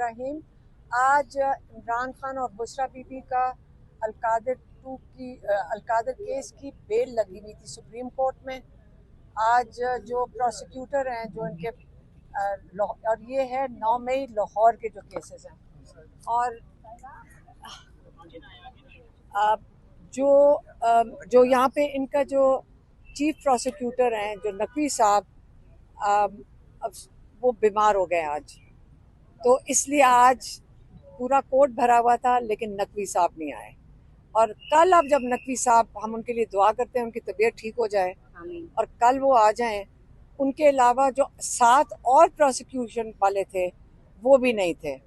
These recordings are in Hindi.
रहीम। आज इमरान खान और बुशरा बीबी का अलकादर केस की बेल लगी हुई थी सुप्रीम कोर्ट में। आज जो प्रोसिक्यूटर हैं जो इनके और ये है 9 मई लाहौर के जो केसेस हैं, और जो यहाँ पे इनका जो चीफ प्रोसिक्यूटर हैं जो नकवी साहब, अब वो बीमार हो गए आज, तो इसलिए आज पूरा कोर्ट भरा हुआ था लेकिन नकवी साहब नहीं आए। और कल अब जब नकवी साहब, हम उनके लिए दुआ करते हैं उनकी तबीयत ठीक हो जाए और कल वो आ जाएं। उनके अलावा जो 7 और प्रोसिक्यूशन वाले थे वो भी नहीं थे,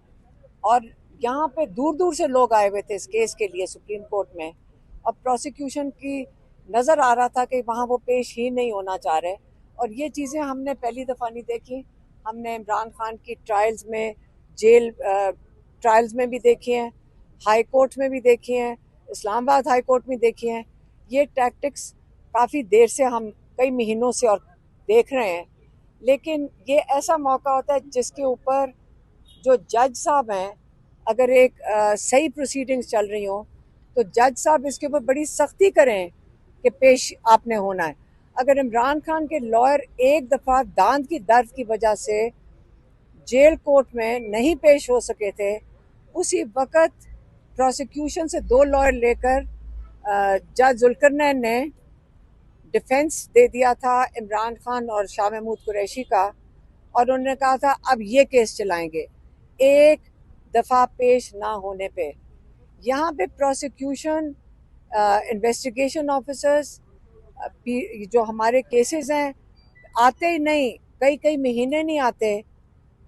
और यहाँ पे दूर दूर से लोग आए हुए थे इस केस के लिए सुप्रीम कोर्ट में। और प्रोसिक्यूशन की नज़र आ रहा था कि वहाँ वो पेश ही नहीं होना चाह रहे, और ये चीज़ें हमने पहली दफ़ा नहीं देखी। हमने इमरान खान की ट्रायल्स में, जेल ट्रायल्स में भी देखी हैं, हाई कोर्ट में भी देखी हैं, इस्लामाबाद हाई कोर्ट में देखी हैं। ये टैक्टिक्स काफ़ी देर से, हम कई महीनों से और देख रहे हैं, लेकिन ये ऐसा मौका होता है जिसके ऊपर जो जज साहब हैं, अगर एक सही प्रोसीडिंग्स चल रही हों तो जज साहब इसके ऊपर बड़ी सख्ती करें कि पेश आपने होना है। अगर इमरान खान के लॉयर एक दफ़ा दांत की दर्द की वजह से जेल कोर्ट में नहीं पेश हो सके थे, उसी वक्त प्रोसिक्यूशन से 2 लॉयर लेकर जज जुल्करनैन ने डिफेंस दे दिया था इमरान खान और शाह महमूद कुरैशी का, और उन्होंने कहा था अब ये केस चलाएंगे एक दफ़ा पेश ना होने पे। यहाँ पे प्रोसिक्यूशन, इन्वेस्टिगेशन ऑफिसर्स, जो हमारे केसेस हैं आते ही नहीं, कई कई महीने नहीं आते।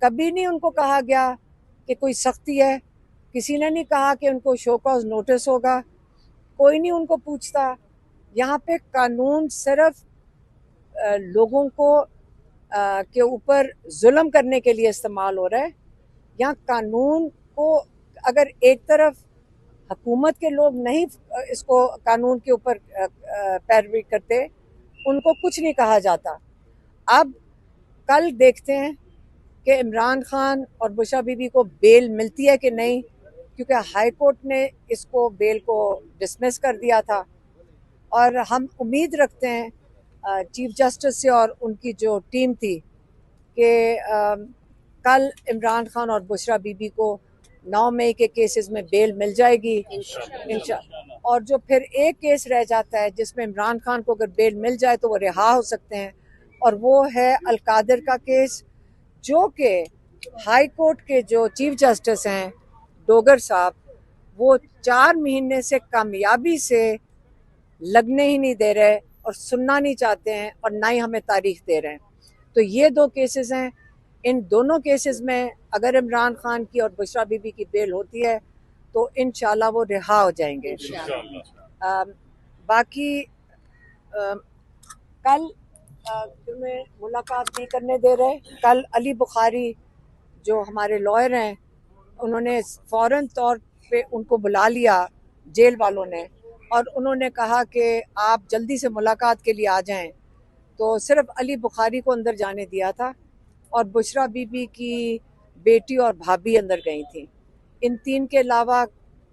कभी नहीं उनको कहा गया कि कोई सख्ती है, किसी ने नहीं कहा कि उनको शो कॉज नोटिस होगा, कोई नहीं उनको पूछता। यहाँ पे कानून सिर्फ लोगों को के ऊपर जुल्म करने के लिए इस्तेमाल हो रहा है। यहाँ कानून को अगर एक तरफ हुकूमत के लोग नहीं इसको कानून के ऊपर पैरवी करते, उनको कुछ नहीं कहा जाता। अब कल देखते हैं कि इमरान खान और बुशरा बीबी को बेल मिलती है कि नहीं, क्योंकि हाई कोर्ट ने इसको बेल को डिसमिस कर दिया था। और हम उम्मीद रखते हैं चीफ जस्टिस से और उनकी जो टीम थी कि कल इमरान खान और बुशरा बीबी को 9 मई के केसेस में बेल मिल जाएगी इंशाल्लाह। और जो फिर एक केस रह जाता है जिसमें इमरान खान को अगर बेल मिल जाए तो वो रिहा हो सकते हैं, और वो है अलकादर का केस, जो कि हाई कोर्ट के जो चीफ जस्टिस हैं डोगर साहब, वो 4 महीने से कामयाबी से लगने ही नहीं दे रहे और सुनना नहीं चाहते हैं, और ना ही हमें तारीख दे रहे हैं। तो ये 2 केसेस हैं। इन दोनों केसेस में अगर इमरान खान की और बुशरा बीबी की बेल होती है तो इंशाल्लाह वो रिहा हो जाएंगे। बाकी कल तुम्हें मुलाकात नहीं करने दे रहे। कल अली बुखारी जो हमारे लॉयर हैं, उन्होंने फ़ौरन तौर पे उनको बुला लिया जेल वालों ने, और उन्होंने कहा कि आप जल्दी से मुलाकात के लिए आ जाएं। तो सिर्फ अली बुखारी को अंदर जाने दिया था, और बुशरा बीबी की बेटी और भाभी अंदर गई थी। इन 3 के अलावा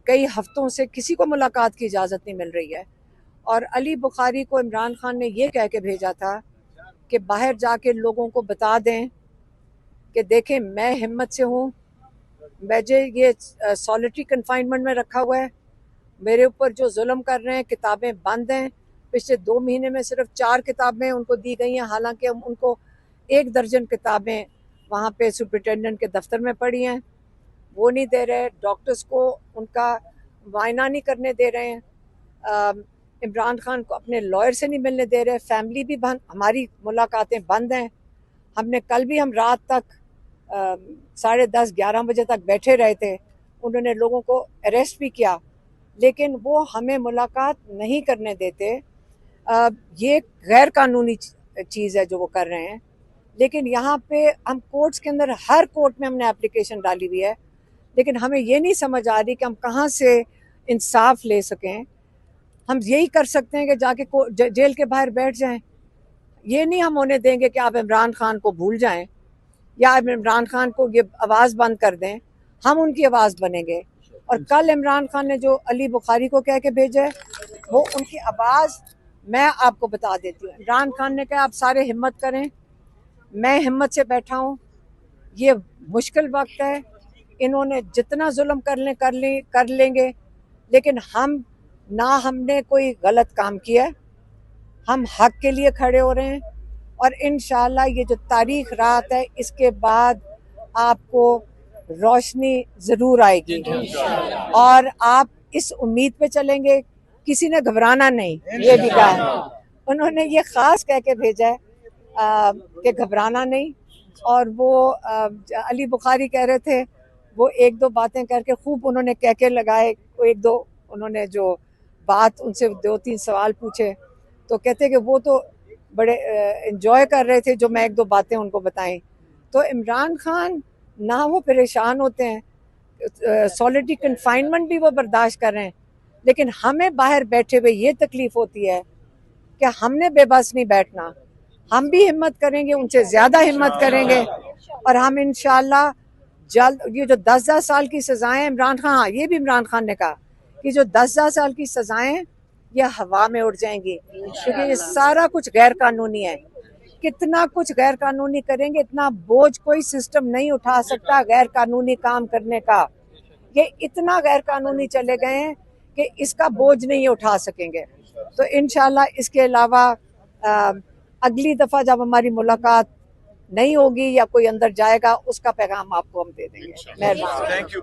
कई हफ्तों से किसी को मुलाकात की इजाज़त नहीं मिल रही है। और अली बुखारी को इमरान खान ने ये कह के भेजा था कि बाहर जाके लोगों को बता दें कि देखें मैं हिम्मत से हूँ, मुझे ये सॉलिटरी कन्फाइनमेंट में रखा हुआ है, मेरे ऊपर जो जुल्म कर रहे हैं, किताबें बंद हैं। पिछले 2 महीने में सिर्फ 4 किताबें उनको दी गई हैं, हालांकि उनको 1 दर्जन किताबें वहाँ पे सुपरिटेंडेंट के दफ्तर में पड़ी हैं, वो नहीं दे रहे। डॉक्टर्स को उनका मुआयना नहीं करने दे रहे हैं, इमरान खान को अपने लॉयर से नहीं मिलने दे रहे, फैमिली भी बंद, हमारी मुलाकातें बंद हैं। हमने कल भी हम रात तक 10:30-11 बजे तक बैठे रहे थे, उन्होंने लोगों को अरेस्ट भी किया, लेकिन वो हमें मुलाकात नहीं करने देते। ये गैर कानूनी चीज़ है जो वो कर रहे हैं। लेकिन यहाँ पे हम कोर्ट्स के अंदर, हर कोर्ट में हमने एप्लीकेशन डाली हुई है, लेकिन हमें ये नहीं समझ आ रही कि हम कहाँ से इंसाफ ले सकें। हम यही कर सकते हैं कि जाके जेल के बाहर बैठ जाएं। ये नहीं हम होने देंगे कि आप इमरान खान को भूल जाएं या आप इमरान खान को ये आवाज़ बंद कर दें। हम उनकी आवाज़ बनेंगे। और कल इमरान खान ने जो अली बुखारी को कह के भेजा है, वो उनकी आवाज़ मैं आपको बता देती हूँ। इमरान खान ने कहा आप सारे हिम्मत करें, मैं हिम्मत से बैठा हूँ, ये मुश्किल वक्त है, इन्होंने जितना जुल्म कर लेंगे, लेकिन हमने कोई गलत काम किया है, हम हक के लिए खड़े हो रहे हैं। और इंशाल्लाह ये जो तारीख रात है, इसके बाद आपको रोशनी ज़रूर आएगी और आप इस उम्मीद पे चलेंगे। किसी ने घबराना नहीं, ये भी कहा है उन्होंने, ये ख़ास कह के भेजा है कि घबराना नहीं। और वो अली बुखारी कह रहे थे, वो एक दो बातें करके खूब उन्होंने कह के लगाए, एक दो उन्होंने जो बात उनसे 2-3 सवाल पूछे, तो कहते कि वो तो बड़े एंजॉय कर रहे थे जो मैं एक दो बातें उनको बताई। तो इमरान खान ना वो परेशान होते हैं, सॉलिटरी कन्फाइनमेंट भी वो बर्दाश्त कर रहे हैं, लेकिन हमें बाहर बैठे हुए ये तकलीफ होती है कि हमने बेबस नहीं बैठना, हम भी हिम्मत करेंगे, उनसे ज़्यादा हिम्मत करेंगे। और हम इंशाल्लाह जल्द, ये जो 10-10 साल की सज़ाएं इमरान खान, हाँ ये भी इमरान खान ने कहा कि जो 10-10 साल की सज़ाएं ये हवा में उड़ जाएंगी, क्योंकि ये सारा कुछ गैर कानूनी है। कितना कुछ गैर कानूनी करेंगे, इतना बोझ कोई सिस्टम नहीं उठा सकता गैर कानूनी काम करने का। ये इतना गैर कानूनी चले गए हैं कि इसका बोझ नहीं उठा सकेंगे। तो इंशाल्लाह इसके अलावा अगली दफ़ा जब हमारी मुलाकात नहीं होगी या कोई अंदर जाएगा, उसका पैगाम आपको हम दे देंगे। मेहरबान। Thank you.